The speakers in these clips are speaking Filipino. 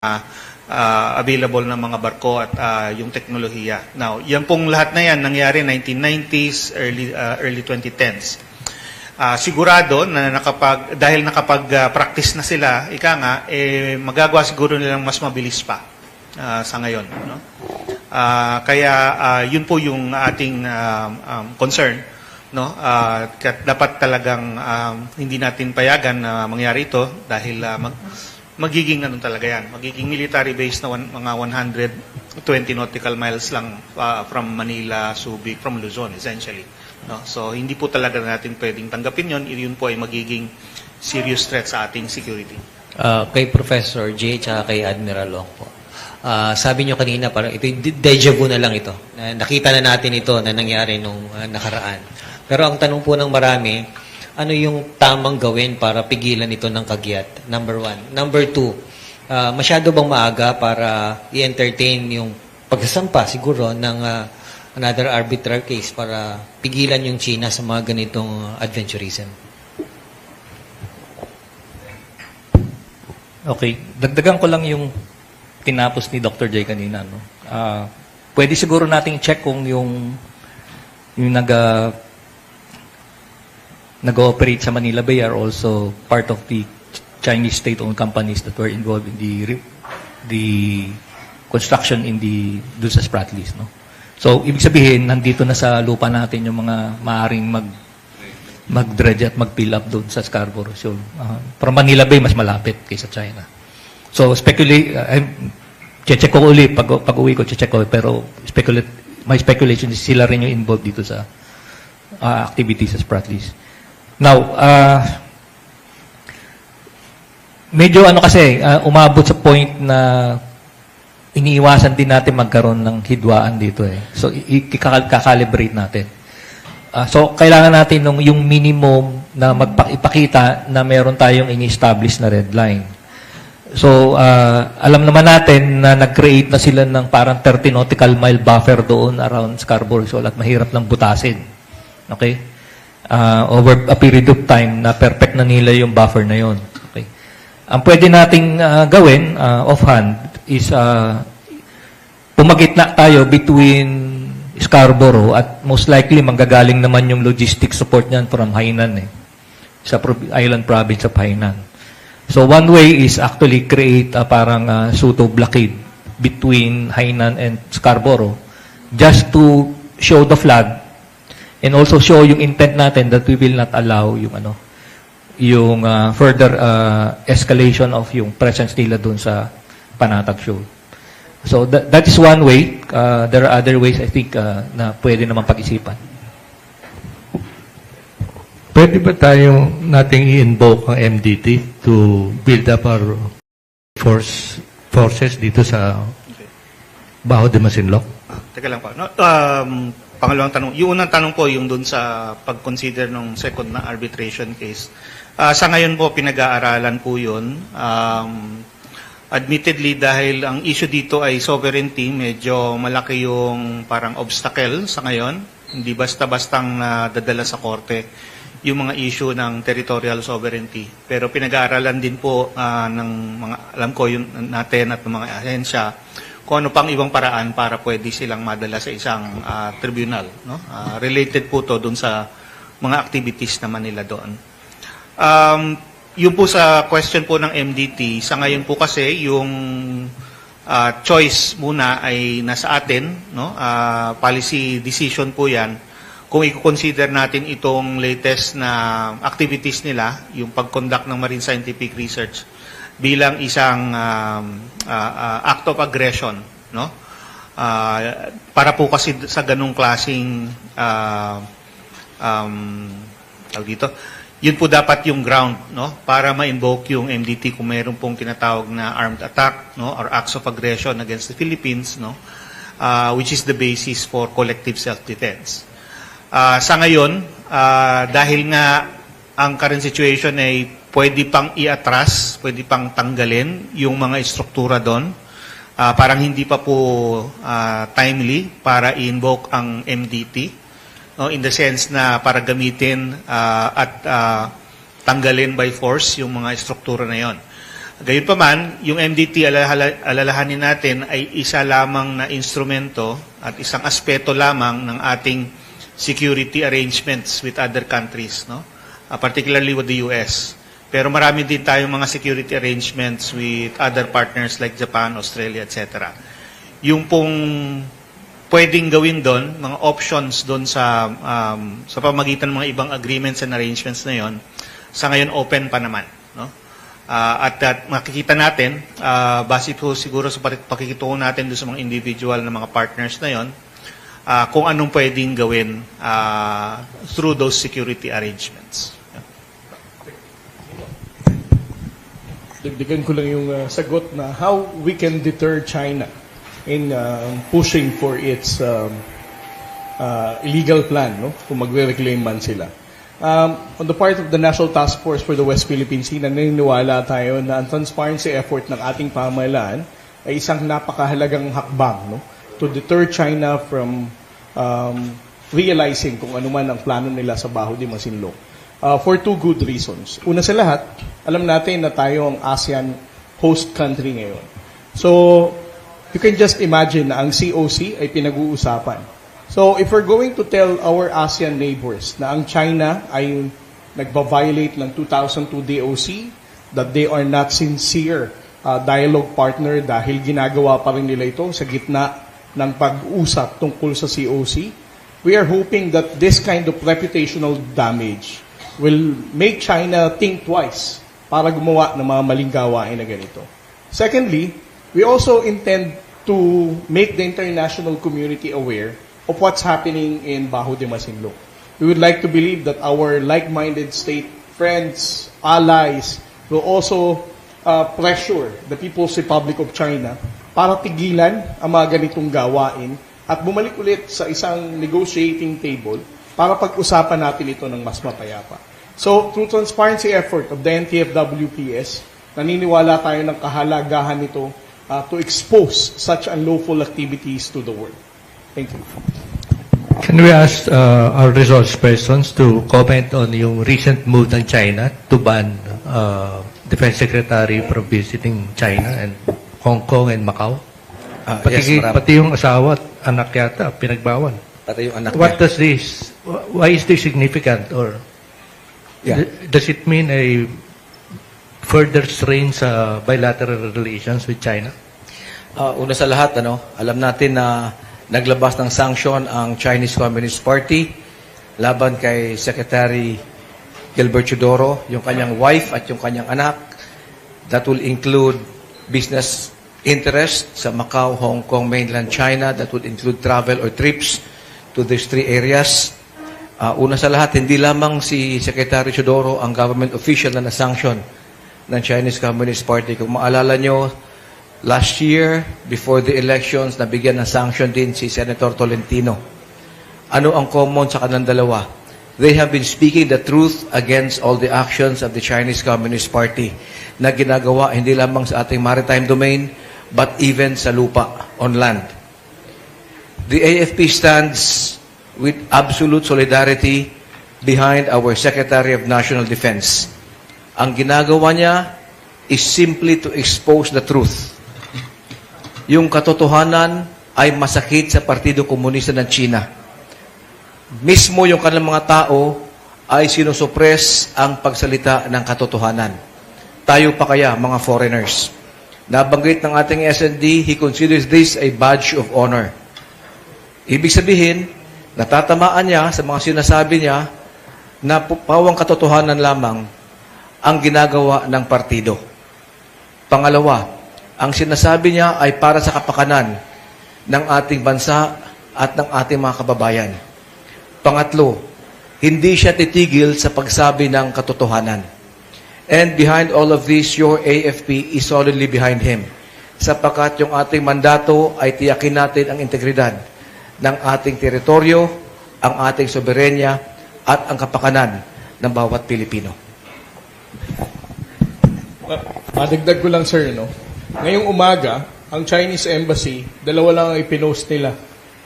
available ng mga barko at yung teknolohiya. Now, yan pong lahat na yan nangyari 1990s, early 2010s. Sigurado na dahil nakapag-practice na sila, ika nga, magagawa siguro nilang mas mabilis pa sa ngayon. No? Kaya yun po yung ating concern. No? Dapat talagang hindi natin payagan na mangyari ito dahil magiging ano talaga yan, magiging military base na mga 120 nautical miles lang from Manila, Subic, from Luzon essentially. No? So hindi po talaga natin pwedeng tanggapin yun, yun po ay magiging serious threat sa ating security. Kay Professor J at kay Admiral Long po. Sabi nyo kanina, parang ito, deja vu na lang ito. Nakita na natin ito na nangyari nung nakaraan. Pero ang tanong po ng marami, ano yung tamang gawin para pigilan ito ng kagyat? Number one. Number two, masyado bang maaga para i-entertain yung pagsasampa siguro ng another arbitral case para pigilan yung China sa mga ganitong adventurism? Okay. Dagdagan ko lang yung tinapos ni Dr. J kanina. No? Pwede siguro nating check kung yung nag-ooperate sa Manila Bay are also part of the Chinese state-owned companies that were involved in the construction in dun sa Spratlys. No? So, ibig sabihin, nandito na sa lupa natin yung mga maaaring mag-dredge at mag-fill up doon sa Scarborough. So, from Manila Bay, mas malapit kaysa China. So, check ko ulit, pag-uwi ko, check ko, pero my speculation is sila rin yung involved dito sa activities sa Spratlys. Now, medyo kasi, umabot sa point na iniiwasan din natin magkaroon ng hidwaan dito eh. So, kakalibrate natin. So, kailangan natin yung minimum na ipakita na meron tayong ini-establish na red line. So, alam naman natin na nag-create na sila ng parang 30 nautical mile buffer doon around Scarborough Shoal at mahirap lang butasin. Okay? Over a period of time na perfect na nila yung buffer na yon. Okay. Ang pwede nating gawin offhand is pumagitna tayo between Scarborough at most likely manggagaling naman yung logistic support niyan from Hainan sa island province of Hainan. So one way is actually create a parang pseudo blockade between Hainan and Scarborough just to show the flag and also show yung intent natin that we will not allow yung further escalation of yung presence nila doon sa Panatag Shoal. So that is one way. There are other ways I think na pwede naman pag-isipan. Pwede ba nating i-invoke ang MDT to build up our forces dito sa Baho de Masinloc? Teka lang po. No, pangalawang tanong. Yung unang tanong po, yung dun sa pag-consider ng second na arbitration case. Sa ngayon po, pinag-aaralan po yun. Admittedly, dahil ang issue dito ay sovereignty, medyo malaki yung parang obstacle sa ngayon. Hindi basta-bastang dadala sa korte yung mga issue ng territorial sovereignty. Pero pinag-aaralan din po ng mga, alam ko yun natin at ng mga ahensya, kung ano pang ibang paraan para pwede silang madala sa isang tribunal. No? Related po to dun sa mga activities naman nila doon. Yung po sa question po ng MDT, sa ngayon po kasi yung choice muna ay nasa atin. No? Policy decision po yan. Kung i-consider natin itong latest na activities nila, yung pag-conduct ng marine scientific research, bilang isang act of aggression, no? Para po kasi sa ganung klaseng dito, yun po dapat yung ground, no? Para ma-invoke yung MDT kung mayroon pong tinatawag na armed attack, no? Or acts of aggression against the Philippines, no? Which is the basis for collective self-defense. Sa ngayon, dahil nga ang current situation ay pwede pang i-atras, pwede pang tanggalin yung mga istruktura doon. Parang hindi pa po timely para i-invoke ang MDT. No? In the sense na para gamitin at tanggalin by force yung mga istruktura na yon. Gayunpaman, yung MDT alalahanin natin ay isa lamang na instrumento at isang aspeto lamang ng ating security arrangements with other countries, no? Particularly with the US. Pero marami din tayong mga security arrangements with other partners like Japan, Australia, etc. Yung pong pwedeng gawin doon, mga options doon sa pamagitan ng mga ibang agreements and arrangements na yon, sa ngayon open pa naman, no? At makikita natin, base po siguro sa pakikitungo natin doon sa mga individual na mga partners na yon, kung anong pwedeng gawin through those security arrangements. Dagdagan ko lang yung sagot na how we can deter China in pushing for its illegal plan, no? Kung magre-reclaim man sila. On the part of the National Task Force for the West Philippine Sea, naniniwala tayo na ang transparency effort ng ating pamahalaan ay isang napakahalagang hakbang, no? To deter China from realizing kung ano man ang plano nila sa Baho de Masinloc. For two good reasons. Una sa lahat, alam natin na tayo ang ASEAN host country ngayon. So, you can just imagine na ang COC ay pinag-uusapan. So, if we're going to tell our ASEAN neighbors na ang China ay nagba-violate ng 2002 DOC, that they are not sincere dialogue partner dahil ginagawa pa rin nila ito sa gitna ng pag-usap tungkol sa COC, we are hoping that this kind of reputational damage will make China think twice para gumawa ng mga maling gawain na ganito. Secondly, we also intend to make the international community aware of what's happening in Baho de Masinloc. We would like to believe that our like-minded state friends, allies, will also pressure the People's Republic of China para tigilan ang mga ganitong gawain at bumalik ulit sa isang negotiating table para pag-usapan natin ito ng mas mapayapa. So, through transparency effort of the NTF-WPS, naniniwala tayo ng kahalagahan nito to expose such unlawful activities to the world. Thank you. Can we ask our resource persons to comment on yung recent move ng China to ban Defense Secretary from visiting China and Hong Kong and Macau? Pati yung asawa at anak yata, pinagbawal. Pati yung anak What niya. does this, why is this significant? Or does it mean a further strain sa bilateral relations with China? Una sa lahat, alam natin na naglabas ng sanction ang Chinese Communist Party laban kay Secretary Gilbert Teodoro, yung kanyang wife at yung kanyang anak. That will include business interest sa Macau, Hong Kong, mainland China. That would include travel or trips to these three areas. Una sa lahat, hindi lamang si Secretary Teodoro ang government official na na-sanction ng Chinese Communist Party. Kung maalala nyo, last year, before the elections, nabigyan ng sanction din si Senator Tolentino. Ano ang common sa kanilang dalawa? They have been speaking the truth against all the actions of the Chinese Communist Party na ginagawa hindi lamang sa ating maritime domain, but even sa lupa, on land. The AFP stands with absolute solidarity behind our Secretary of National Defense. Ang ginagawa niya is simply to expose the truth. Yung katotohanan ay masakit sa Partido Komunista ng China. Mismo yung kanilang mga tao ay sinusuppress ang pagsalita ng katotohanan. Tayo pa kaya, mga foreigners? Nabanggit ng ating SND, he considers this a badge of honor. Ibig sabihin, natatamaan niya sa mga sinasabi niya na pawang katotohanan lamang ang ginagawa ng partido. Pangalawa, ang sinasabi niya ay para sa kapakanan ng ating bansa at ng ating mga kababayan. Pangatlo, hindi siya titigil sa pagsabi ng katotohanan. And behind all of this, your AFP is solidly behind him. Sapagkat yung ating mandato ay tiyakin natin ang integridad ng ating teritoryo, ang ating soberenya, at ang kapakanan ng bawat Pilipino. Madagdag ko lang, sir, ngayong umaga, ang Chinese Embassy, dalawa lang ang ipinost nila.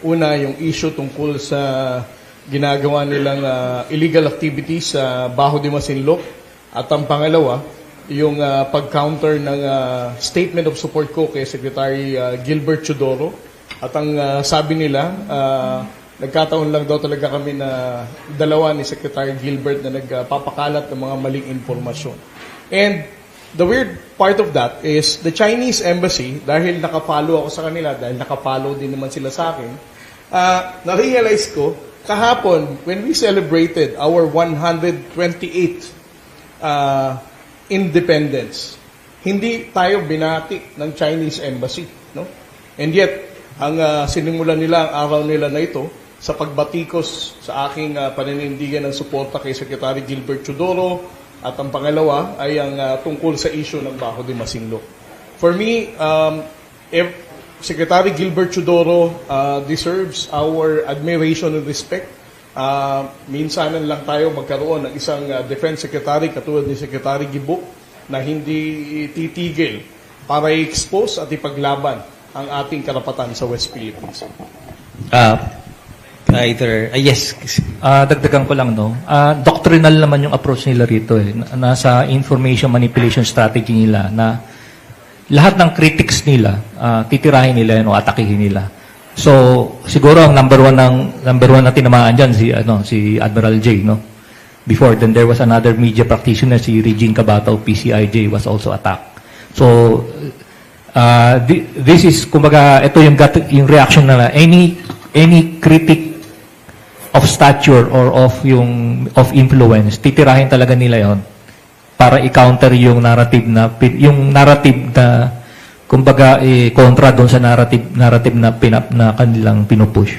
Una, yung issue tungkol sa ginagawa nilang illegal activities sa Baho de Masinloc. At ang pangalawa, yung pag-counter ng statement of support ko kay Secretary Gilbert Chodoro. At ang sabi nila, nagkataon lang daw talaga kami na dalawa ni Secretary Gilbert na nagpapakalat ng mga maling informasyon. And the weird part of that is the Chinese embassy, dahil nakapollow ako sa kanila, dahil nakapollow din naman sila sa akin, na-realize ko, kahapon, when we celebrated our 128th independence, hindi tayo binati ng Chinese embassy. No? And yet, ang sinimulan nila, ang araw nila na ito, sa pagbatikos sa aking paninindigan ng suporta kay Secretary Gilbert Chodoro, at ang pangalawa ay ang tungkol sa issue ng Baho de Masinloc. For me, Secretary Gilbert Chodoro deserves our admiration and respect. Minsanan lang tayo magkaroon ng isang Defense Secretary katulad ni Secretary Gibo na hindi titigil para i-expose ipaglaban ang ating karapatan sa West Philippines. Yes. Dagdagan ko lang, no? Doctrinal naman yung approach nila rito. Nasa information manipulation strategy nila na lahat ng critics nila, titirahin nila o atakihin nila. So, siguro ang number one na tinamaan dyan, si Admiral J, no? Before, then there was another media practitioner, si Regine Cabata of PCIJ was also attacked. So, this is, kumbaga, ito yung reaction na any critic of stature or of influence, titirahin talaga nila yon para i-counter yung narrative na kumbaga kontra doon sa narrative na kanilang pinupush.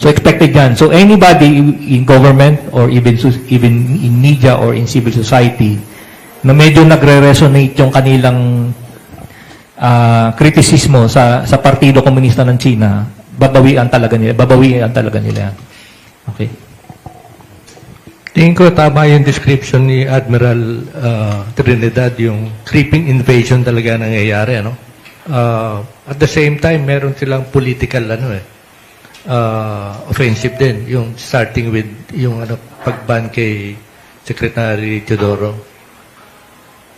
So expected yan. So anybody in government or even in media or in civil society na medyo nagre-resonate yung kanilang kritisismo sa Partido Komunista ng China, babawian talaga nila. Okay. Tingin ko tama yung description ni Admiral Trinidad, yung creeping invasion talaga nangyayari, ano? At the same time, meron silang political offensive din, yung starting with yung pagban kay Secretary Chodoro.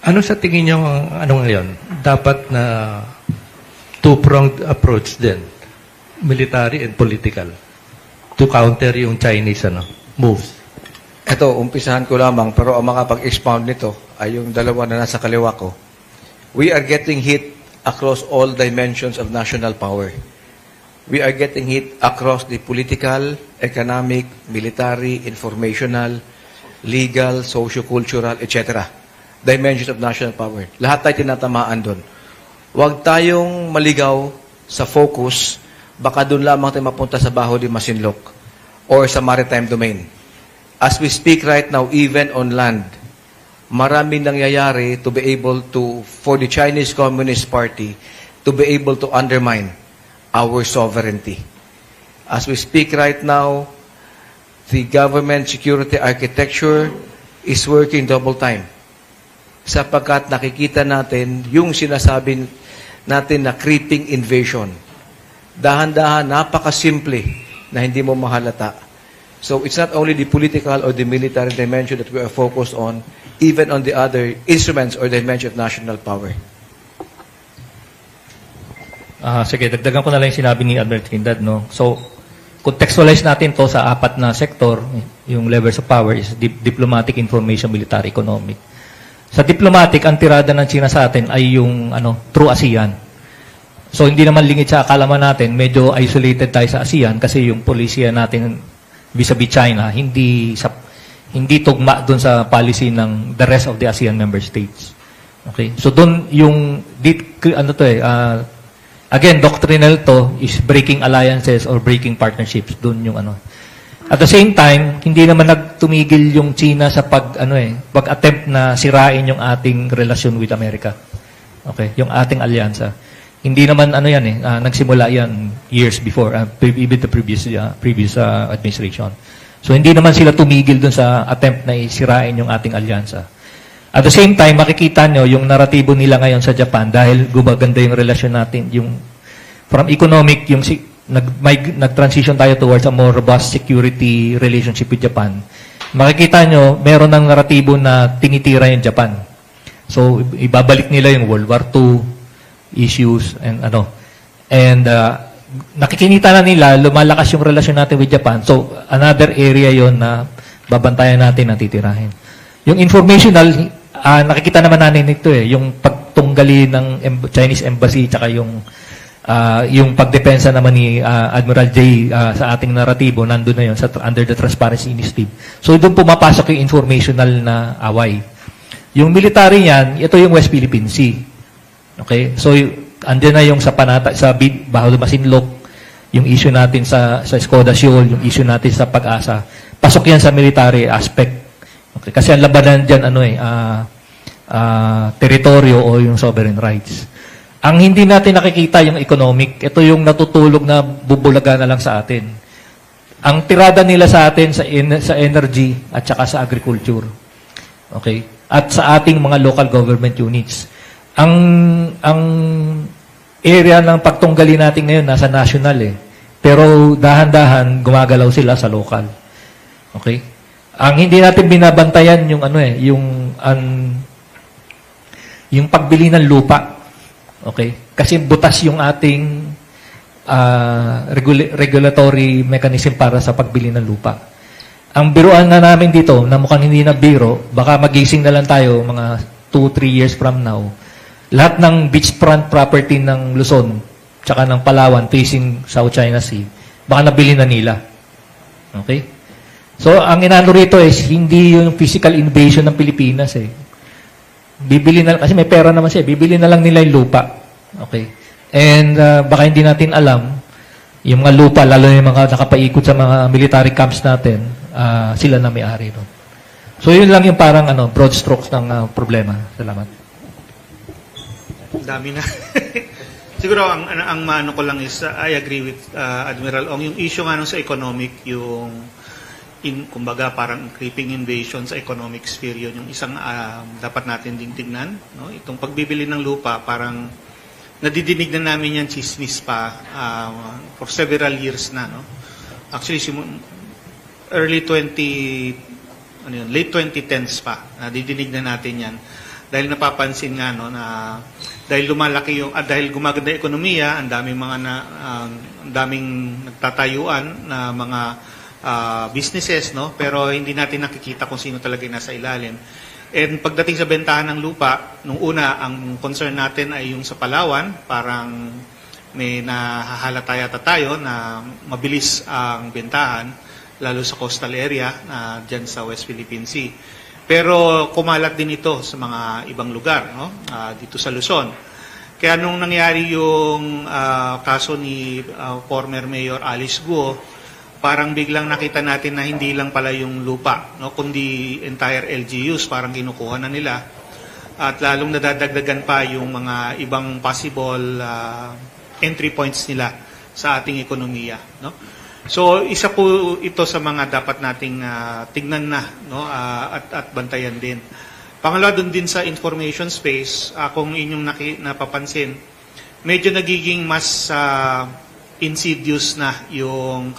Ano sa tingin niyo ngayon? Dapat na two-pronged approach din, military and political, to counter yung Chinese moves. Ito, umpisahan ko lamang, pero ang makapag-expound nito ay yung dalawa na nasa kaliwa ko. We are getting hit across all dimensions of national power. We are getting hit across the political, economic, military, informational, legal, socio-cultural, etc. Dimensions of national power. Lahat tayo tinatamaan doon. Huwag tayong maligaw sa focus, baka doon lamang tayo mapunta sa Baho de Masinloc or sa maritime domain. As we speak right now, even on land, maraming nangyayari to be able to, for the Chinese Communist Party, to be able to undermine our sovereignty. As we speak right now, the government security architecture is working double time. Sapagkat nakikita natin yung sinasabi natin na creeping invasion. Dahan-dahan, napakasimple na hindi mo mahalata. So it's not only the political or the military dimension that we are focused on, even on the other instruments or dimension of national power. Sige, dagdagan ko na lang yung sinabi ni Admiral Trinidad, no? So, contextualize natin to sa apat na sektor, yung levels of power is diplomatic, information, military, economic. Sa diplomatic, ang tirada ng China sa atin ay yung through ASEAN. So, hindi naman lingid sa akalaman natin, medyo isolated tayo sa ASEAN kasi yung polisiya natin vis-a-vis China, hindi tugma doon sa policy ng the rest of the ASEAN member states. Okay? So, doon yung, again, doctrinal to is breaking alliances or breaking partnerships. Doon yung At the same time, hindi naman nagtumigil yung China sa pag-attempt na sirain yung ating relasyon with America. Okay? Yung ating alyansa. Hindi naman nagsimula yan years before, even the previous administration. So hindi naman sila tumigil dun sa attempt na isirain yung ating alyansa. At the same time, makikita nyo yung naratibo nila ngayon sa Japan dahil gumaganda yung relasyon natin, yung from economic, yung nag-transition tayo towards a more robust security relationship with Japan. Makikita nyo, meron ng naratibo na tinitira yung Japan. So, ibabalik nila yung World War II issues and ano. And nakikinita na nila, lumalakas yung relasyon natin with Japan. So, another area yon na babantayan natin na titirahin. Yung informational, nakikita naman natin ito yung pagtunggali ng Chinese Embassy tsaka yung pagdepensa naman ni Admiral J sa ating naratibo, nandun na yun under the Transparency Initiative. So, doon pumapasok yung informational na away. Yung military niyan, ito yung West Philippine Sea. Okay? So, andyan na yung sa Baho de Masinloc, yung issue natin sa Skoda Shoal, yung issue natin sa Pag-asa. Pasok yan sa military aspect. Okay? Kasi ang labanan dyan, teritoryo o yung sovereign rights. Ang hindi natin nakikita yung economic, ito yung natutulog na bubulaga na lang sa atin. Ang tirada nila sa atin sa energy at saka sa agriculture. Okay? At sa ating mga local government units. Ang area ng pagtunggali natin ngayon nasa national Pero dahan-dahan gumagalaw sila sa local. Okay? Ang hindi natin binabantayan yung yung pagbili ng lupa. Okay? Kasi butas yung ating regulatory mechanism para sa pagbili ng lupa. Ang biruan na namin dito, na mukhang hindi na biro, baka magising na lang tayo mga 2-3 years from now. Lahat ng beachfront property ng Luzon, tsaka ng Palawan, facing South China Sea, baka nabili na nila. Okay? So, ang inano rito is, hindi yung physical invasion ng Pilipinas Bibili na, kasi may pera naman siya, bibili na lang nila yung lupa. Okay? And baka hindi natin alam, yung mga lupa, lalo yung mga nakapaikot sa mga military camps natin, sila na may-ari doon. So, yun lang yung parang broad strokes ng problema. Salamat. Dami na. Siguro, ang maano ko lang is, I agree with Admiral Ong, yung issue nga nung sa economic, kumbaga parang creeping invasion sa economic sphere, yun yung isang dapat natin ding tignan. No? Itong pagbibili ng lupa, parang nadidinig na namin yan chismis pa for several years na. No? Actually, late 2010s pa, nadidinig na natin yan. Dahil napapansin nga na dahil lumalaki dahil gumaganda yung ekonomiya, ang daming nagtatayuan na mga businesses, no? Pero hindi natin nakikita kung sino talaga yung nasa ilalim. And pagdating sa bentahan ng lupa, nung una, ang concern natin ay yung sa Palawan, parang may nahahalata yata tayo na mabilis ang bentahan, lalo sa coastal area, dyan sa West Philippine Sea. Pero kumalat din ito sa mga ibang lugar, no? Dito sa Luzon. Kaya nung nangyari yung kaso ni former Mayor Alice Guo, parang biglang nakita natin na hindi lang pala yung lupa, no? Kundi entire LGUs, parang kinukuha na nila. At lalong nadadagdagan pa yung mga ibang possible entry points nila sa ating ekonomiya, no? So, isa po ito sa mga dapat nating tignan na, no? At bantayan din. Pangalawa, doon din sa information space, kung inyong napapansin, medyo nagiging mas insidious na yung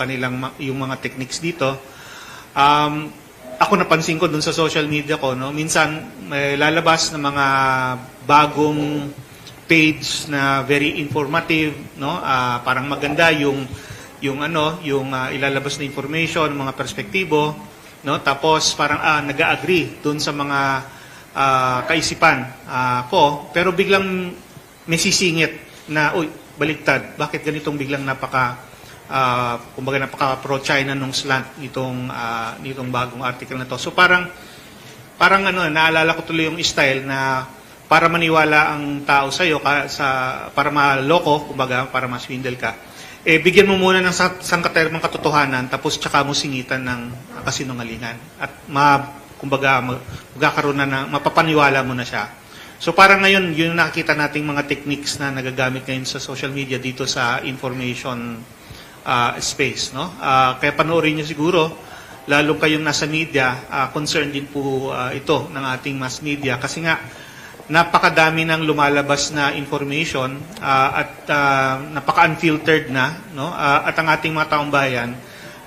mga techniques dito. Ako napansin ko doon sa social media ko, no? Minsan may lalabas na mga bagong page na very informative, no? Parang maganda yung ilalabas na information, mga perspektibo, no? Tapos parang nag-agree doon sa mga kaisipan ko, pero biglang may sisingit na baliktad. Bakit ganitong biglang napaka pro-China nung slant nitong bagong article na to. So parang naalala ko tuloy yung style na para maniwala ang tao sa iyo para maloko, para maswindle ka. Bigyan mo muna ng sangkatermang katotohanan, tapos tsaka mo singitan ng kasinungalingan. At magkakaroon na mapapaniwala mo na siya. So parang ngayon, yun nakikita nating mga techniques na nagagamit ngayon sa social media dito sa information space. No? Kaya panoorin nyo siguro, lalo kayong nasa media, concerned din po ito ng ating mass media. Kasi nga, napakadami ng lumalabas na information at napaka-unfiltered na, no? At ang ating mga taong bayan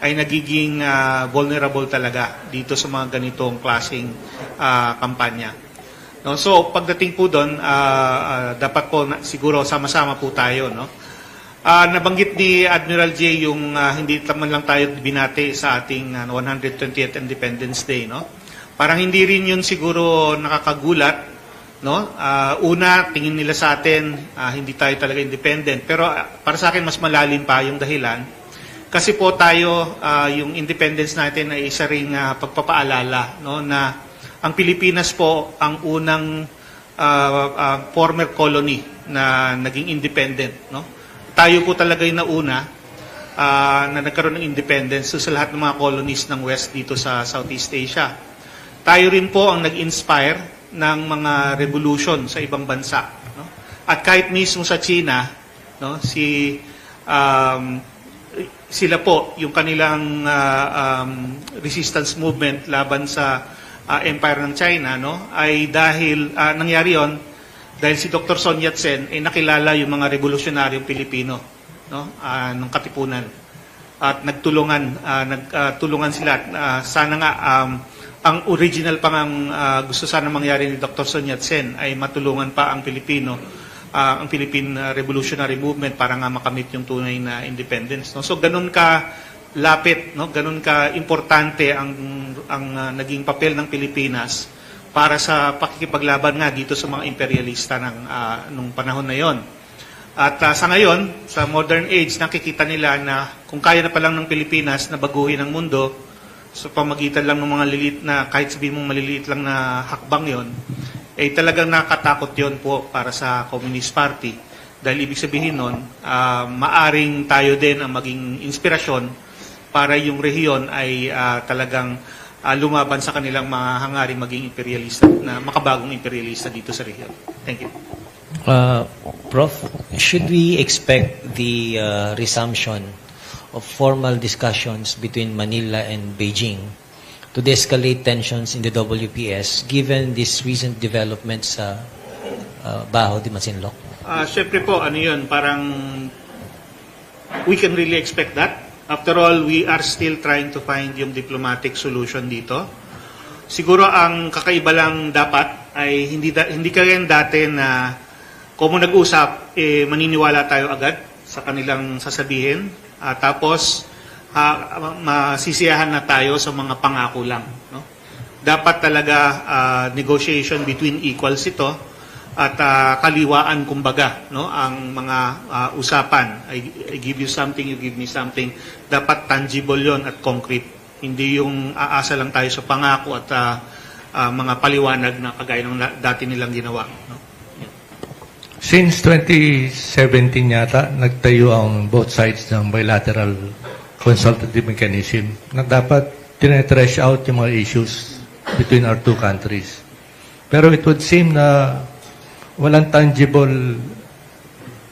ay nagiging vulnerable talaga dito sa mga ganitong klaseng kampanya. No? So pagdating po doon, dapat po siguro sama-sama po tayo. No? Nabanggit ni Admiral J yung hindi man lang tayo binati sa ating 120th Independence Day. No? Parang hindi rin yun siguro nakakagulat. No? Una, tingin nila sa atin, hindi tayo talaga independent. Pero para sa akin, mas malalim pa yung dahilan. Kasi po tayo, yung independence natin ay isa ring pagpapaalala, no? Na ang Pilipinas po ang unang former colony na naging independent. No? Tayo po talaga yung nauna na nagkaroon ng independence sa lahat ng mga colonies ng West dito sa Southeast Asia. Tayo rin po ang nag-inspire ng mga revolution sa ibang bansa. No? At kahit mismo sa China, no, sila po, yung kanilang resistance movement laban sa Empire ng China, no, ay dahil, nangyari yon dahil si Dr. Sun Yat-sen ay nakilala yung mga revolutionaryong Pilipino, no, ng Katipunan. At nagtulungan sila. Sana nga, ang original pang gusto sana mangyari ni Dr. Sun Yat-sen ay matulungan pa ang Pilipino, ang Philippine Revolutionary Movement para nga makamit yung tunay na independence. No? So ganun ka lapit, no? Ganun ka importante ang naging papel ng Pilipinas para sa pakikipaglaban nga dito sa mga imperialista nung panahon na yon. At sa ngayon, sa modern age, nakikita nila na kung kaya na pa lang ng Pilipinas na baguhin ang mundo sa pamagitan lang ng mga lilit na, kahit sabihin mong maliliit lang na hakbang yon, eh talagang nakatakot yon po para sa Communist Party. Dahil ibig sabihin nun, maaring tayo din ang maging inspirasyon para yung rehiyon ay talagang lumaban sa kanilang mga hangaring maging imperialista, na makabagong imperialista dito sa rehiyon. Thank you. Prof, should we expect the resumption of formal discussions between Manila and Beijing to de-escalate tensions in the WPS given these recent developments sa Baho de Masinloc? Siyempre po, ano yun, parang we can really expect that. After all, we are still trying to find yung diplomatic solution dito. Siguro ang kakaiba lang dapat ay hindi kagaya dati na kung nag-usap, maniniwala tayo agad sa kanilang sasabihin. Tapos, masisiyahan na tayo sa mga pangako lang. No? Dapat talaga negotiation between equals ito at kaliwaan kumbaga, no, ang mga usapan. I give you something, you give me something. Dapat tangible yon at concrete. Hindi yung aasa lang tayo sa pangako at mga paliwanag na kagaya ng dati nilang ginawa. No? Since 2017 yata, nagtayo ang both sides ng bilateral consultative mechanism na dapat tinetrash out yung mga issues between our two countries. Pero it would seem na walang tangible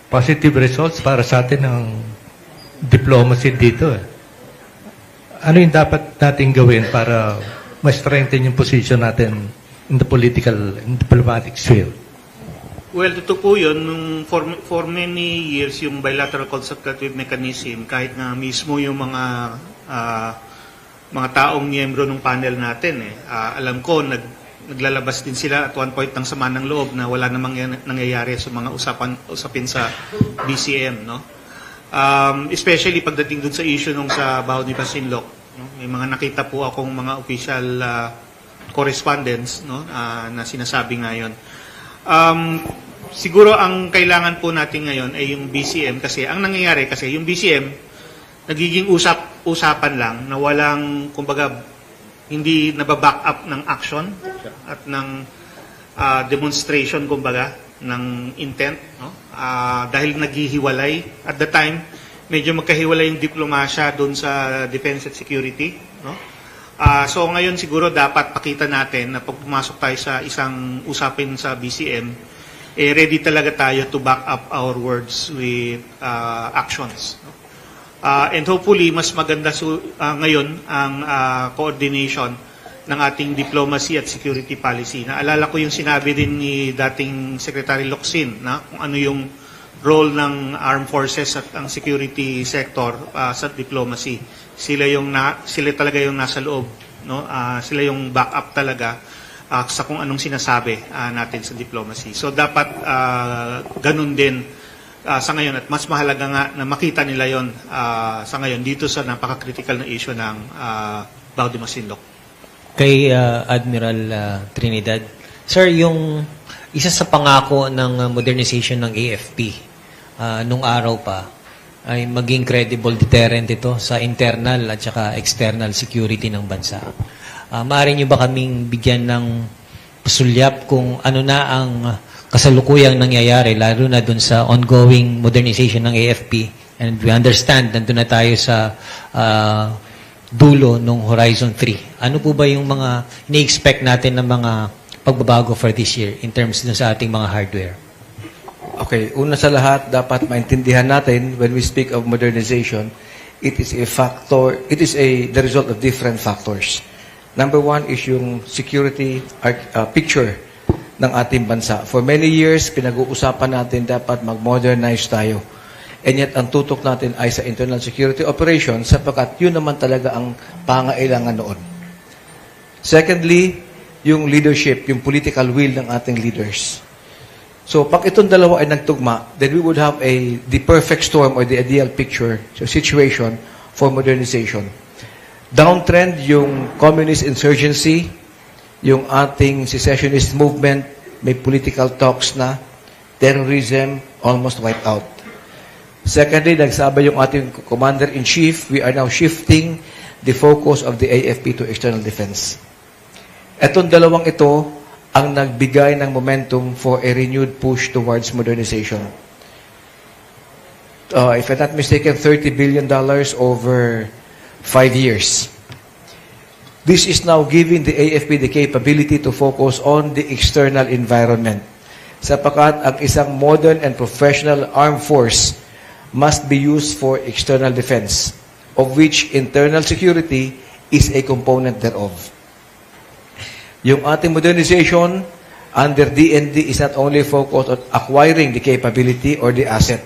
positive results para sa atin ng diplomacy dito. Ano yung dapat natin gawin para ma-strengthen yung position natin in the political and diplomatic sphere? Well, ito po yun, for many years, yung bilateral consultative mechanism, kahit nga mismo yung mga taong miyembro ng panel natin, alam ko, naglalabas din sila at one point ng sama ng loob na wala namang nangyayari sa mga usapin sa BCM. No? Especially pagdating dun sa issue nung sa Baho de Masinloc. No? May mga nakita po akong mga official correspondence, no? Na sinasabi ngayon. Siguro ang kailangan po natin ngayon ay yung BCM kasi ang nangyayari kasi yung BCM nagiging usapan lang na walang kumbaga hindi nababack up ng action at ng demonstration kumbaga ng intent, no? Dahil naghihiwalay at the time medyo magkahiwalay yung diplomasya doon sa defense at security, no? So ngayon siguro dapat pakita natin na pag pumasok tayo sa isang usapin sa BCM, ready talaga tayo to back up our words with actions. No? And hopefully, mas maganda ngayon ang coordination ng ating diplomacy at security policy. Naalala ko yung sinabi din ni dating Secretary Locsin na kung ano yung role ng armed forces at ang security sector sa diplomacy. Sila talaga yung nasa loob, no? Sila yung backup talaga. sa kung anong sinasabi natin sa diplomacy. So dapat ganun din sa ngayon, at mas mahalaga nga na makita nila yon sa ngayon dito sa napaka-critical na issue ng Bao de Masinloc. Kay Admiral Trinidad. Sir, yung isa sa pangako ng modernization ng AFP nung araw pa ay maging credible deterrent ito sa internal at saka external security ng bansa. Maaari niyo ba kaming bigyan ng pasulyap kung ano na ang kasalukuyang nangyayari, lalo na dun sa ongoing modernization ng AFP? And we understand, nandun na tayo sa dulo nung Horizon 3. Ano po ba yung mga ini-expect natin ng mga pagbabago for this year in terms dun sa ating mga hardware? Okay, una sa lahat, dapat maintindihan natin when we speak of modernization, it is the result of different factors. Number one is yung security picture ng ating bansa. For many years, pinag-uusapan natin dapat mag-modernize tayo. And yet, ang tutok natin ay sa internal security operations sapagkat yun naman talaga ang pangailangan noon. Secondly, yung leadership, yung political will ng ating leaders. So, pag itong dalawa ay nagtugma, then we would have the perfect storm or the ideal picture, so situation for modernization. Downtrend yung communist insurgency, yung ating secessionist movement, may political talks na, terrorism, almost wiped out. Secondly, nagsabi yung ating commander-in-chief, we are now shifting the focus of the AFP to external defense. Etong dalawang ito ang nagbigay ng momentum for a renewed push towards modernization. If I'm not mistaken, $30 billion over 5 years. This is now giving the AFP the capability to focus on the external environment. Sapagkat ang isang modern and professional armed force must be used for external defense, of which internal security is a component thereof. Yung ating modernization under DND is not only focused on acquiring the capability or the asset.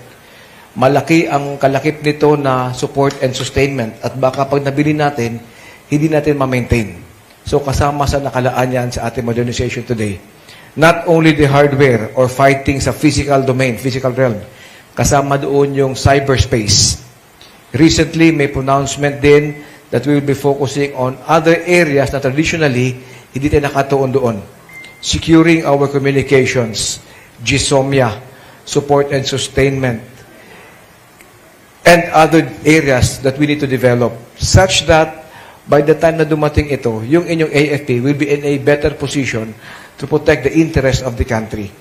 Malaki ang kalakip nito na support and sustainment at baka pag nabili natin, hindi natin ma-maintain. So kasama sa nakalaan yan sa ating modernization today. Not only the hardware or fighting sa physical domain, physical realm, kasama doon yung cyberspace. Recently, may pronouncement din that we will be focusing on other areas na traditionally hindi tayo nakatuon doon. Securing our communications, GSOMIA, support and sustainment, and other areas that we need to develop such that by the time na dumating ito, yung inyong AFP will be in a better position to protect the interest of the country.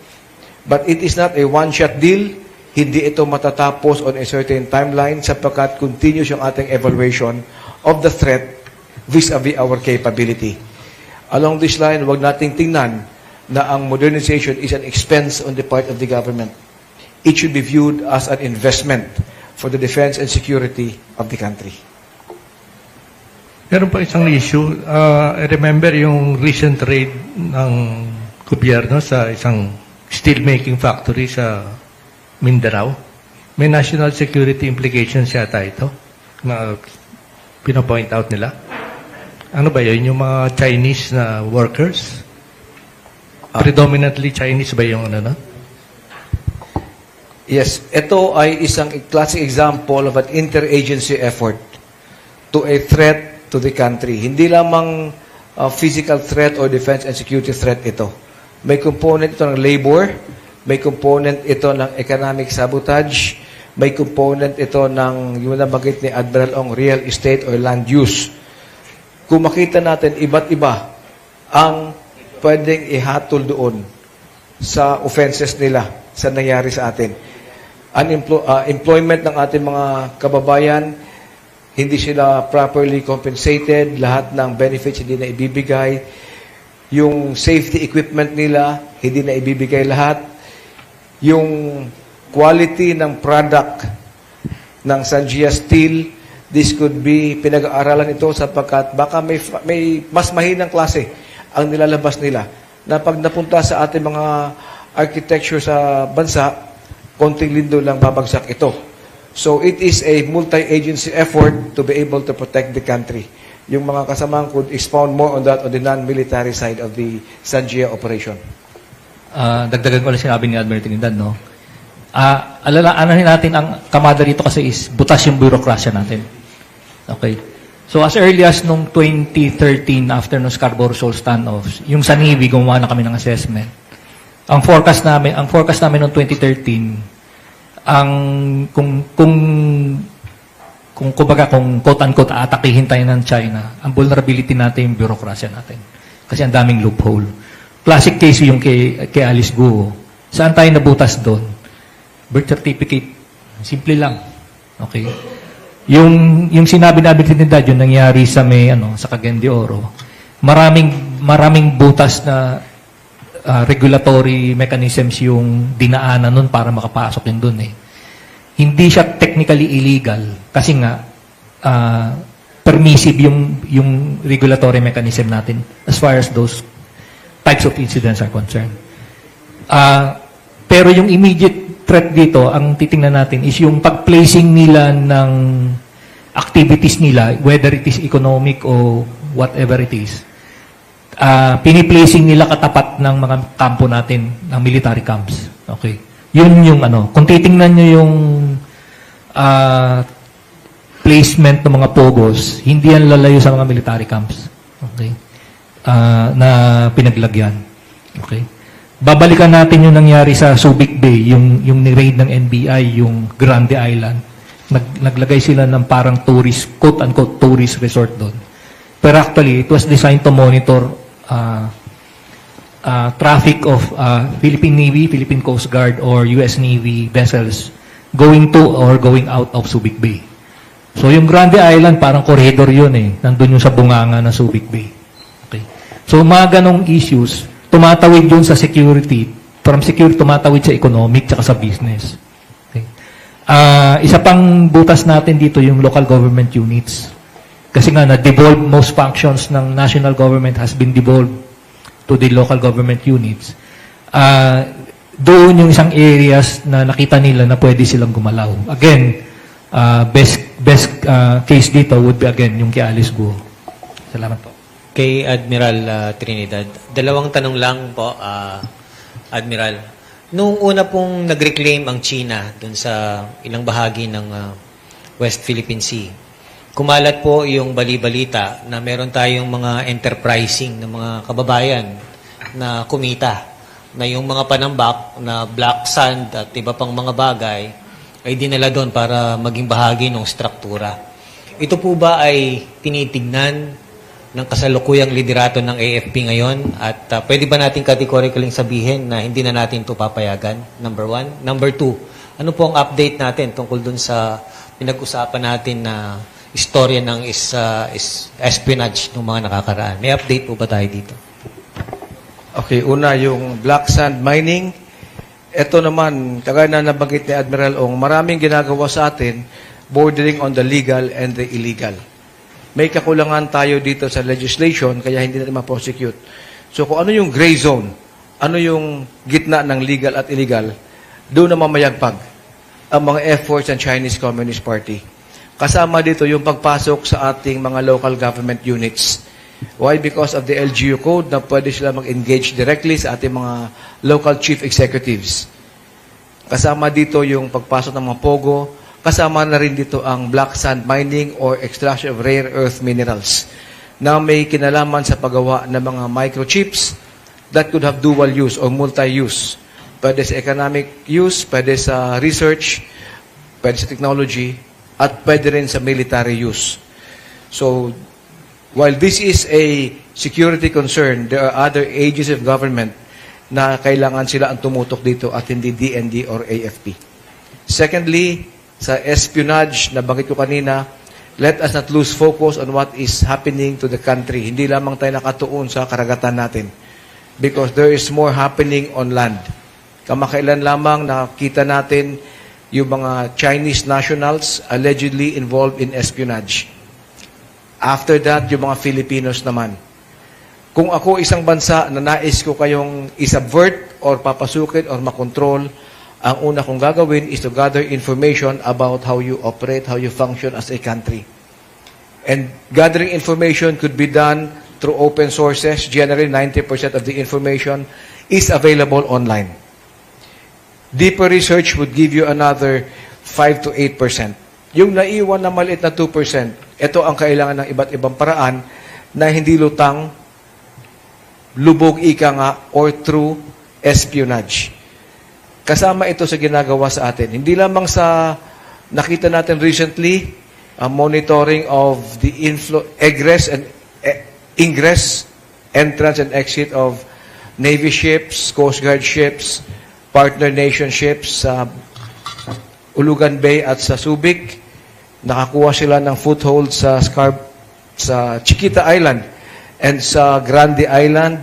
But it is not a one-shot deal. Hindi ito matatapos on a certain timeline sapagkat continuous yung ating evaluation of the threat vis-a-vis our capability. Along this line, huwag nating tingnan na ang modernization is an expense on the part of the government. It should be viewed as an investment for the defense and security of the country. Meron pa isang issue. I remember yung recent raid ng gobyerno sa isang steelmaking factory sa Mindanao. May national security implications yata ito na pinapoint out nila. Ano ba yun? Yung mga Chinese na workers? Predominantly Chinese ba yung ano na? Yes, ito ay isang classic example of an interagency effort to a threat to the country. Hindi lamang physical threat or defense and security threat ito. May component ito ng labor, may component ito ng economic sabotage, may component ito ng yung nabanggit ni Admiral Ong, real estate or land use. Kung makita natin, iba't iba ang pwedeng ihatol doon sa offenses nila sa nangyari sa atin. Employment ng ating mga kababayan, hindi sila properly compensated, lahat ng benefits hindi na ibibigay, yung safety equipment nila, hindi na ibibigay lahat, yung quality ng product ng Sanjia Steel, this could be, pinag-aaralan ito sapagkat baka may mas mahinang klase ang nilalabas nila na pag napunta sa ating mga architecture sa bansa, konting lindo lang babagsak ito. So it is a multi-agency effort to be able to protect the country. yung mga kasamahan could expound more on that on the non-military side of the Sanjia operation. Dagdagan ko lang sinabi ni Admiral Trinidad, no? Alalahanin natin ang kamada dito kasi is butas yung bureaucracia natin. Okay. So as early as nung 2013 after no Scarborough Shoal standoffs, yung sa Navy gumawa na kami ng assessment. Ang forecast namin noong 2013 kung quote-unquote aatakihin tayo ng China, ang vulnerability natin yung bureaucracia natin. Kasi ang daming loophole. Classic case yung kay Alice Guo. Saan tayo nabutas doon? Birth certificate. Simple lang. Okay? Yung sinabi na Trinidad, yung nangyari sa sa Cagayan de Oro, maraming butas na regulatory mechanisms yung dinaanan nun para makapasok yun dun eh. Hindi siya technically illegal kasi nga permissive yung regulatory mechanism natin as far as those types of incidents are concerned. Pero yung immediate threat dito, ang titingnan natin is yung pag-placing nila ng activities nila, whether it is economic o whatever it is. Piniplacing nila katapat ng mga kampo natin, ng military camps. Okay. Yun yung kung titingnan nyo yung placement ng mga pogos, hindi yan lalayo sa mga military camps. Okay? Na pinaglagyan. Okay? Babalikan natin yung nangyari sa Subic Bay, yung ni-raid ng NBI, yung Grande Island. Naglagay sila ng parang tourist, quote-unquote tourist resort doon. Pero actually, it was designed to monitor traffic of Philippine Navy, Philippine Coast Guard, or US Navy vessels going to or going out of Subic Bay. So yung Grande Island, parang corridor yun eh. Nandun yung sa bunganga ng Subic Bay. Okay. So mga ganong issues, tumatawid yun sa security. From security, tumatawid sa economic tsaka sa business. Okay. Isa pang butas natin dito yung local government units. Kasi nga, na-devolve most functions ng national government has been devolved to the local government units. Doon yung isang areas na nakita nila na pwede silang gumalaw. Again, best case dito would be again yung kay Alice Guo. Salamat po. Kay Admiral Trinidad, dalawang tanong lang po, Admiral. Noong una pong nag-reclaim ang China dun sa ilang bahagi ng West Philippine Sea, kumalat po yung bali-balita na meron tayong mga enterprising ng mga kababayan na kumita, na yung mga panambak na black sand at iba pang mga bagay ay dinala doon para maging bahagi ng struktura. Ito po ba ay tinitignan ng kasalukuyang liderato ng AFP ngayon? At pwede ba natin categorically sabihin na hindi na natin ito papayagan? Number one. Number two, ano po ang update natin tungkol dun sa pinag-usapan natin na istorya ng espionage ng mga nakakaraan? May update po ba tayo dito? Okay, una yung black sand mining. Ito naman, kagaya na nabanggit ni Admiral Ong, maraming ginagawa sa atin bordering on the legal and the illegal. May kakulangan tayo dito sa legislation kaya hindi natin ma-prosecute. So kung ano yung gray zone, ano yung gitna ng legal at illegal, doon na mamayagpag ang mga efforts ng Chinese Communist Party. Kasama dito yung pagpasok sa ating mga local government units. Why? Because of the LGU code na pwede sila mag-engage directly sa ating mga local chief executives. Kasama dito yung pagpasok ng mga POGO. Kasama na rin dito ang black sand mining or extraction of rare earth minerals na may kinalaman sa paggawa ng mga microchips that could have dual use or multi-use. Pwede sa economic use, pwede sa research, pwede sa technology, at pwede rin sa military use. So, while this is a security concern, there are other agencies of government na kailangan sila ang tumutok dito at hindi DND or AFP. Secondly, sa espionage, nabanggit ko kanina, let us not lose focus on what is happening to the country. Hindi lamang tayo nakatuon sa karagatan natin. Because there is more happening on land. Kamakailan lamang nakita natin yung mga Chinese nationals allegedly involved in espionage. After that, yung mga Filipinos naman. Kung ako isang bansa na nais ko kayong isubvert or papasukin or makontrol, ang una kong gagawin is to gather information about how you operate, how you function as a country. And gathering information could be done through open sources. Generally, 90% of the information is available online. Deeper research would give you another 5 to 8%. Yung naiwan na maliit na 2%, ito ang kailangan ng iba't ibang paraan na hindi lutang, lubog ika nga, or through espionage. Kasama ito sa ginagawa sa atin. Hindi lamang sa nakita natin recently, monitoring of the egress and ingress, entrance and exit of Navy ships, Coast Guard ships, partner nation ships sa Ulugan Bay at sa Subic. Nakakuha sila ng foothold sa Chiquita Island and sa Grande Island.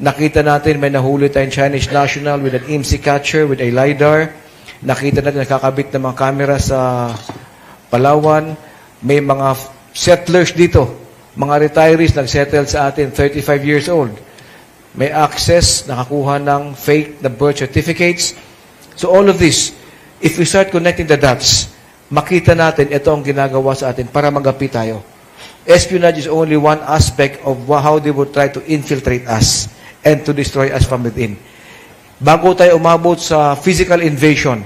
Nakita natin may nahuli tayong Chinese national with an IMSI catcher, with a LiDAR. Nakita natin nakakabit ng mga camera sa Palawan. May mga settlers dito, mga retirees nagsettle sa atin, 35 years old. May access, nakakuha ng fake na birth certificates. So all of this, if we start connecting the dots, makita natin ito ang ginagawa sa atin para magapi tayo. Espionage is only one aspect of how they would try to infiltrate us and to destroy us from within. Bago tayo umabot sa physical invasion,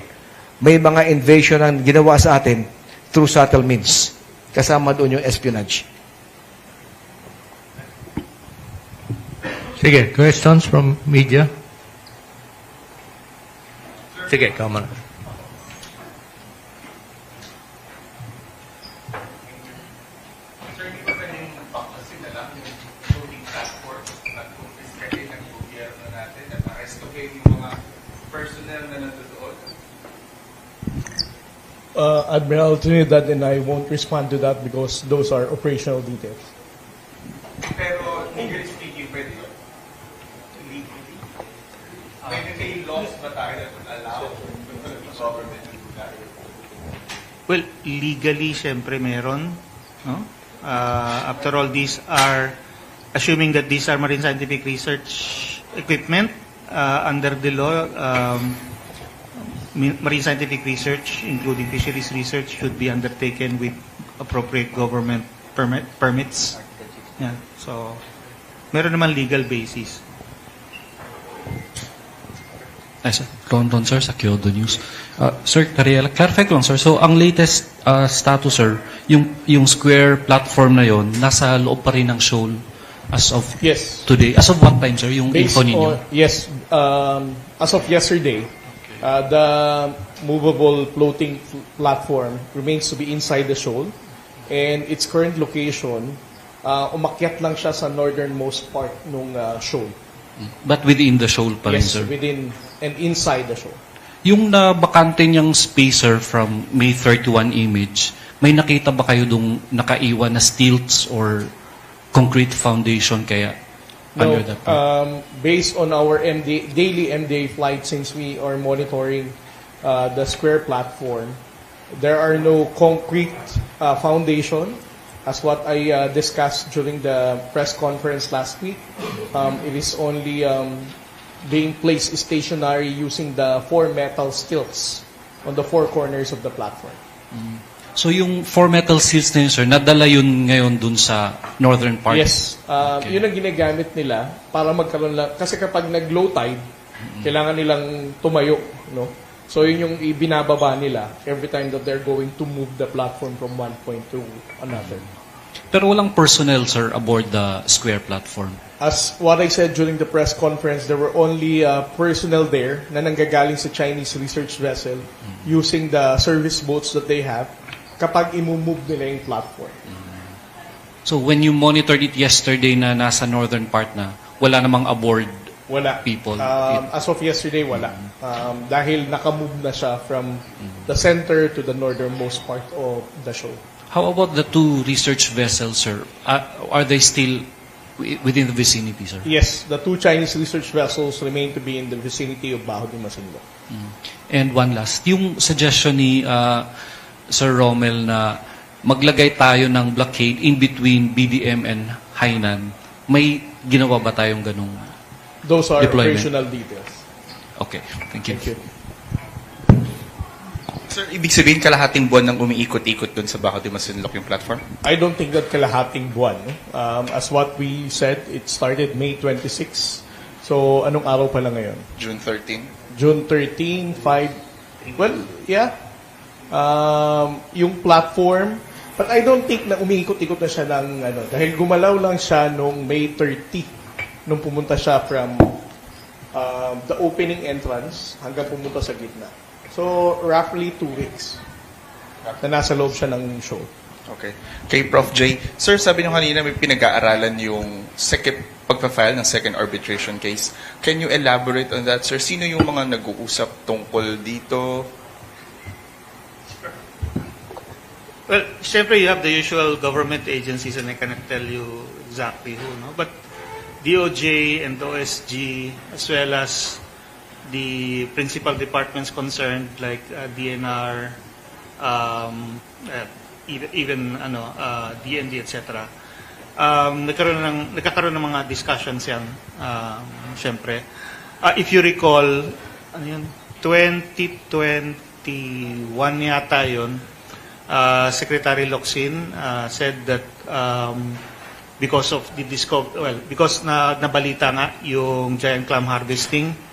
may mga invasion ang ginawa sa atin through subtle means. Kasama doon yung espionage. Sige, questions from media? Sige, come on. Admiral Trinidad and I won't respond to that because those are operational details. Pero legally speaking, pwede yun. Legally. Pwede may laws ba tayo that would allow the government to do that? Well, legally, syempre meron. No? After all, these are, assuming that these are marine scientific research equipment, under the law, marine scientific research, including fisheries research, should be undertaken with appropriate government permits. Yeah. So, meron naman legal basis. Ay, sir. Ron, sir, sa Kyodo News. Sir, clarify ko lang, sir. So, ang latest status, sir, yung Square platform na yon nasa loob pa rin ng shoal as of Yes. today. As of what time, sir, yung Based info ninyo? yes, as of yesterday, the movable floating platform remains to be inside the shoal, and its current location, umakyat lang siya sa northernmost part ng shoal. But within the shoal pa rin, Yes, sir? within and inside the shoal. Yung nabakante niyang spacer from May 31 image, may nakita ba kayo dung nakaiwan na stilts or concrete foundation kaya No, under that part? based on our daily MDA flight, since we are monitoring the Square platform, there are no concrete foundation. As what I discussed during the press conference last week, it is only being placed stationary using the 4 metal stilts on the 4 corners of the platform. So yung 4 metal seals na yun, sir, nadala yun ngayon dun sa northern part? Yes, yun ang ginagamit nila para magkaroon lang. Kasi kapag nag-low tide, kailangan nilang tumayo, no? So yun yung ibinababa nila every time that they're going to move the platform from one point to another. Pero walang personnel, sir, aboard the Square platform? As what I said during the press conference, there were only personnel there na nanggagaling sa Chinese research vessel using the service boats that they have kapag imumove nila yung platform. So when you monitored it yesterday na nasa northern part na, wala namang aboard Wala. people? As of yesterday, wala. Dahil nakamove na siya from the center to the northernmost part of the shoal. How about the 2 research vessels, sir? Are they still within the vicinity, sir? Yes, the 2 Chinese research vessels remain to be in the vicinity of Baho de Masinloc. And one last, yung suggestion ni Sir Rommel na maglagay tayo ng blockade in between BDM and Hainan, may ginawa ba tayong ganung Those are deployment? operational details. Okay, thank you. Thank you. Sir, ibig sabihin kalahating buwan nang umiikot-ikot dun sa Baco de Masinloc yung platform? I don't think that kalahating buwan. No? As what we said, it started May 26. So, anong araw pa lang ngayon? June 13? June 13, 5. Well, yeah. Yung platform, but I don't think na umiikot-ikot na siya ng, dahil gumalaw lang siya nung May 30, nung pumunta siya from the opening entrance hanggang pumunta sa gitna. So, roughly 2 weeks na nasa loob siya ng show. Okay. Kay Prof. J, sir, sabi niyo kanina may pinag-aaralan yung pagpa-file ng second arbitration case. Can you elaborate on that, sir? Sino yung mga nag-uusap tungkol dito? Well, syempre you have the usual government agencies and I cannot tell you exactly who, no? But DOJ and OSG as well as the principal departments concerned like DNR, even DND, etc. Nagkakaroon ng mga discussions yan, syempre. If you recall, 2021 yata yun, Secretary Locsin said that because of the because nabalita nga yung giant clam harvesting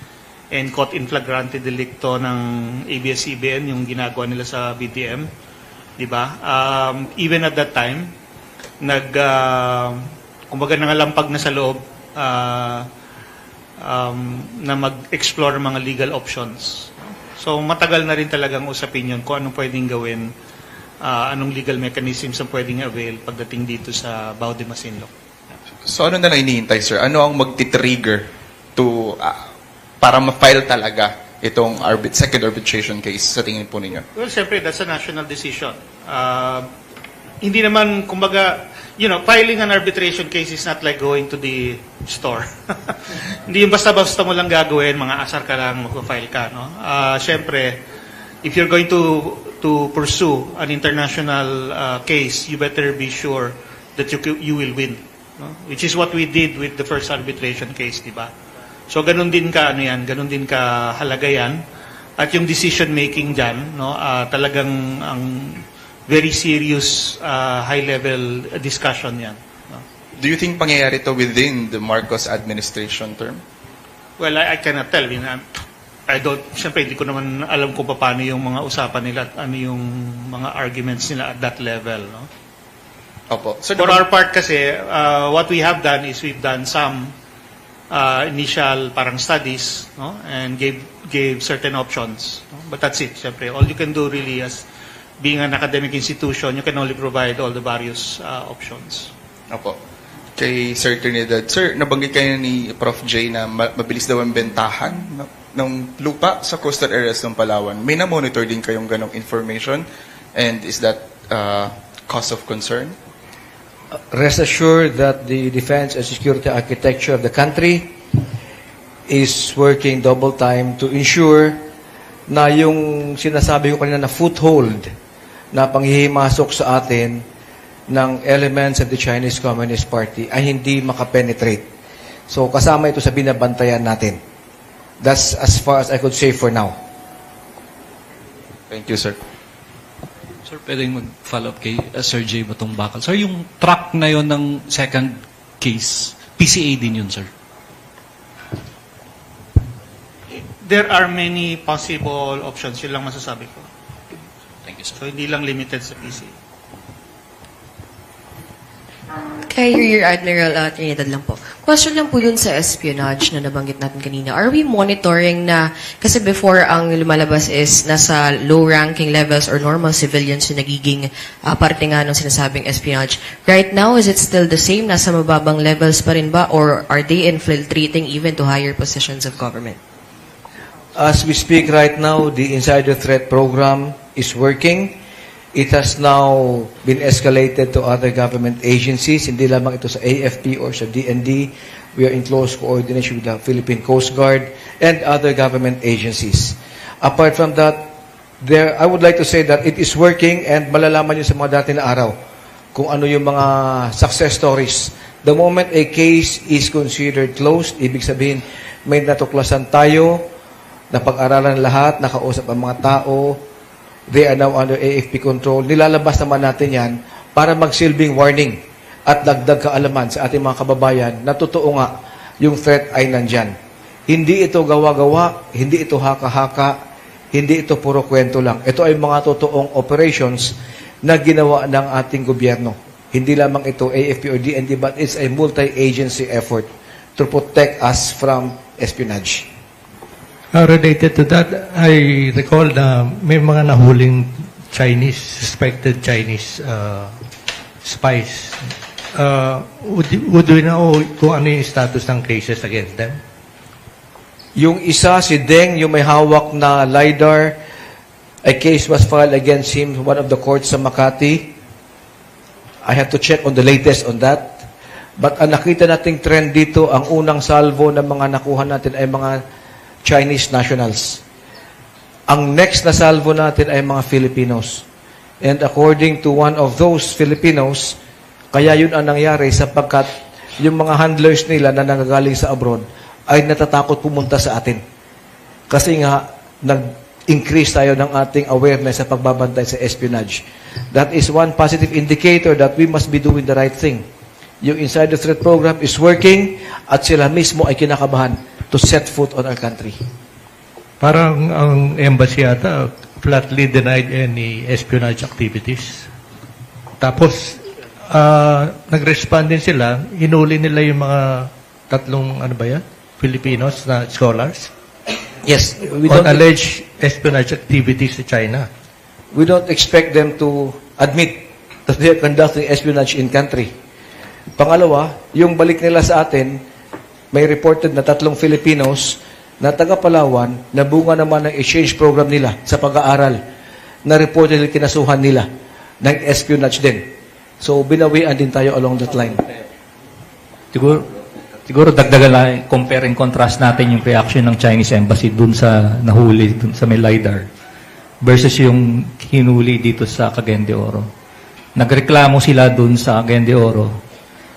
and caught in flagrante delicto ng ABS-CBN yung ginagawa nila sa BDM, di ba? Even at that time, kumbaga nangalampag na sa loob na mag-explore ng mga legal options. So matagal na rin talagang usapin yun kung anong pwedeng gawin, anong legal mechanisms ang pwedeng avail pagdating dito sa Bao de Masinloc. So ano na lang hinihintay, sir? Ano ang magti-trigger to para ma-file talaga itong second arbitration case sa tingin po ninyo? Well, siyempre, that's a national decision. Hindi naman, kumbaga, filing an arbitration case is not like going to the store. Hindi yung basta-basta mo lang gagawin, mga asar ka lang, mag-file ka. No? Siyempre, if you're going to pursue an international case, you better be sure that you will win. No? Which is what we did with the first arbitration case, di ba? So ganun din ka ganun din ka halaga yan. At yung decision making diyan, talagang ang very serious high level discussion yan. No? Do you think pangyayari to within the Marcos administration term? Well, I cannot tell. Siyempre, hindi ko naman alam kung paano yung mga usapan nila at ano yung mga arguments nila at that level. No? Opo. So, For our part kasi, what we have done is we've done some initial parang studies, no? And gave certain options. No? But that's it. Siyempre, all you can do really as being an academic institution, you can only provide all the various options. Opo. Kay Sir Trinidad. Sir, nabanggit kayo ni Prof. J na mabilis daw ang bentahan ng lupa sa coastal areas ng Palawan. May na-monitor din kayong ganong information? And is that cause of concern? Rest assured that the defense and security architecture of the country is working double time to ensure na yung sinasabi ko kanina na foothold na panghihimasok sa atin ng elements of the Chinese Communist Party ay hindi makapenetrate. So kasama ito sa binabantayan natin. That's as far as I could say for now. Thank you, sir. Sir, pwedeng mag-follow up kay Sir J. Batong Bakal. Sir, yung track na yon ng second case, PCA din yun, sir? There are many possible options. Yun lang masasabi ko. Thank you, sir. So, hindi lang limited sa PCA. Kay Rear Admiral Trinidad lang po. Question lang po dun sa espionage na nabanggit natin kanina. Are we monitoring na, kasi before ang lumalabas is nasa low-ranking levels or normal civilians yung nagiging parte nga ng sinasabing espionage. Right now, is it still the same? Nasa mababang levels pa rin ba? Or are they infiltrating even to higher positions of government? As we speak right now, the insider threat program is working. It has now been escalated to other government agencies, hindi lamang ito sa AFP or sa DND. We are in close coordination with the Philippine Coast Guard and other government agencies. Apart from that, I would like to say that it is working and malalaman nyo sa mga dati na araw kung ano yung mga success stories. The moment a case is considered closed, ibig sabihin may natuklasan tayo, napag-aralan lahat, nakausap ang mga tao, They are now under AFP control. Nilalabas naman natin yan para magsilbing warning at dagdag kaalaman sa ating mga kababayan na totoo nga yung threat ay nandyan. Hindi ito gawa-gawa, hindi ito haka-haka, hindi ito puro kwento lang. Ito ay mga totoong operations na ginawa ng ating gobyerno. Hindi lamang ito AFP or DND, but it's a multi-agency effort to protect us from espionage. Related to that, I recall na may mga nahuling suspected Chinese spies. Would we know kung ano yung status ng cases against them? Yung isa, si Deng, yung may hawak na LiDAR, a case was filed against him in one of the courts sa Makati. I have to check on the latest on that. But ang nakita nating trend dito, ang unang salvo ng mga nakuha natin ay mga Chinese nationals. Ang next na salvo natin ay mga Filipinos. And according to one of those Filipinos, kaya yun ang nangyari sapagkat yung mga handlers nila na nangagaling sa abroad ay natatakot pumunta sa atin. Kasi nga, nag-increase tayo ng ating awareness sa pagbabantay sa espionage. That is one positive indicator that we must be doing the right thing. Yung Insider Threat Program is working at sila mismo ay kinakabahan to set foot on our country. Parang ang embassy yata flatly denied any espionage activities. Tapos, nag-respond din sila, hinuli nila yung mga tatlong, Filipinos na scholars Yes, on alleged espionage activities sa China. we don't expect them to admit that they are conducting espionage in country. Pangalawa, yung balik nila sa atin, may reported na 3 Filipinos na taga Palawan na bunga naman ng exchange program nila sa pag-aaral na reportedly kinasuhan nila ng espionage din. So, binawian din tayo along that line. Siguro dagdagan lang, compare and contrast natin yung reaction ng Chinese Embassy dun sa nahuli, dun sa may LiDAR, versus yung hinuli dito sa Cagayan de Oro. Nagreklamo sila dun sa Cagayan de Oro,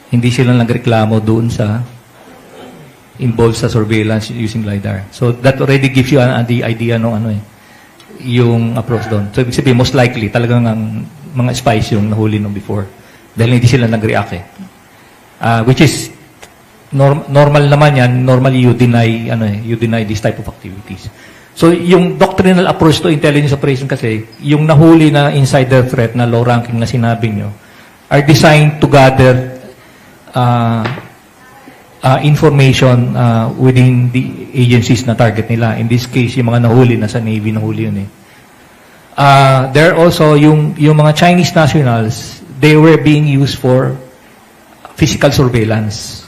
hindi sila nagreklamo dun sa involved sa surveillance using LiDAR. So that already gives you the idea no yung approach doon. So ibig sabihin, most likely, talagang ang mga spies yung nahuli nung before. Dahil hindi sila nag-react which is normal naman yan. Normally you deny this type of activities. So yung doctrinal approach to intelligence operation kasi, yung nahuli na insider threat na low ranking na sinabi nyo, are designed to gather information within the agencies na target nila. In this case, yung mga nahuli, nasa Navy nahuli yun there are also yung mga Chinese nationals, they were being used for physical surveillance.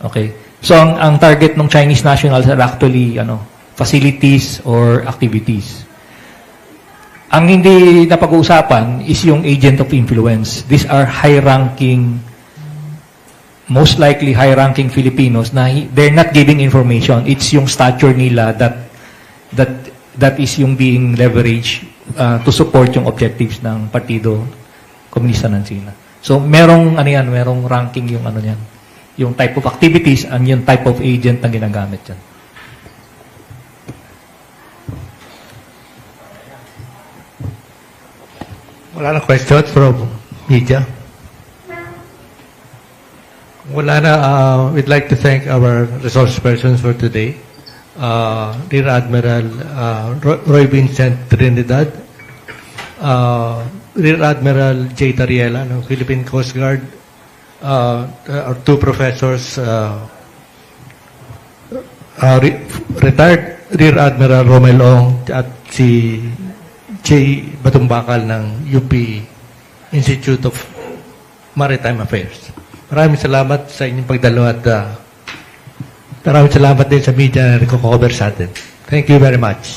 Okay? So, ang target ng Chinese nationals are actually facilities or activities. Ang hindi napag-uusapan is yung agent of influence. These are high-ranking, most likely high-ranking Filipinos na they're not giving information. It's yung stature nila that is yung being leveraged to support yung objectives ng Partido Komunista ng China. So, merong ranking yung niyan. Yung type of activities and yung type of agent na ginagamit yan. Wala na question from media? Wala na. We'd like to thank our resource persons for today. Rear Admiral Roy Vincent Trinidad, Rear Admiral J. Tariela ng Philippine Coast Guard, our 2 professors, retired Rear Admiral Romel Ong at si J. Batumbakal ng UP Institute of Maritime Affairs. Maraming salamat sa inyong pagdalo at maraming salamat din sa media na nagko-cover sa atin. Thank you very much.